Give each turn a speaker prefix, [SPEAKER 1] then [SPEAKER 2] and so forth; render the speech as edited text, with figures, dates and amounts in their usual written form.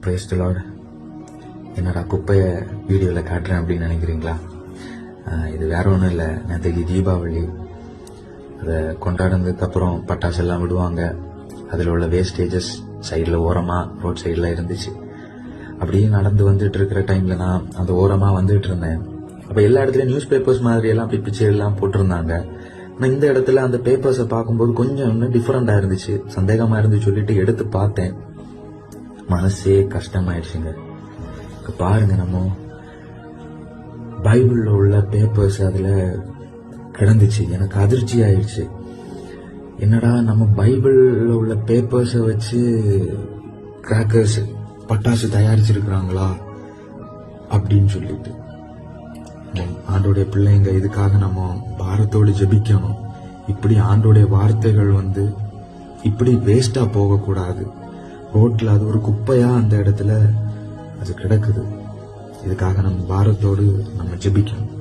[SPEAKER 1] Praise the Lord. என்னடா குப்பையை வீடியோவில் காட்டுறேன் அப்படின்னு நினைக்கிறீங்களா? இது வேற ஒன்றும் இல்லை. நேற்றுக்கு தீபாவளி, அதை கொண்டாடுனதுக்கப்புறம் பட்டாசெல்லாம் விடுவாங்க. அதில் உள்ள வேஸ்டேஜஸ் சைடில் ஓரமாக ரோட் சைடில் இருந்துச்சு. அப்படியே நடந்து வந்துட்டு இருக்கிற டைமில் நான் அந்த ஓரமாக வந்துட்டு இருந்தேன். அப்போ எல்லா இடத்துலையும் நியூஸ் பேப்பர்ஸ் மாதிரி எல்லாம் அப்படி பிச்சை எல்லாம் போட்டிருந்தாங்க. ஆனால் இந்த இடத்துல அந்த பேப்பர்ஸை பார்க்கும்போது கொஞ்சம் இன்னும் டிஃப்ரெண்டாக இருந்துச்சு, சந்தேகமாக இருந்து சொல்லிட்டு எடுத்து பார்த்தேன். மனசே கஷ்டமாயிடுச்சுங்க. பாருங்க, நம்ம பைபிள்ல உள்ள பேப்பர்ஸ் அதுல கிடந்துச்சு. எனக்கு அதிர்ச்சி ஆயிடுச்சு. என்னடா நம்ம பைபிள்ல உள்ள பேப்பர்ஸை வச்சு கிராக்கர்ஸ் பட்டாசு தயாரிச்சிருக்கிறாங்களா அப்படின்னு சொல்லிட்டு. ஆண்டோடைய பிள்ளைங்க, இதுக்காக நம்ம பாரத்தோடு ஜெபிக்கணும். இப்படி ஆண்டோடைய வார்த்தைகள் இப்படி வேஸ்டா போகக்கூடாது. ரோட்ல அது ஒரு குப்பையா அந்த இடத்துல அது கிடக்குது. இதுக்காக நம்ம பாரத்தோடு நம்ம ஜெபிக்கணும்.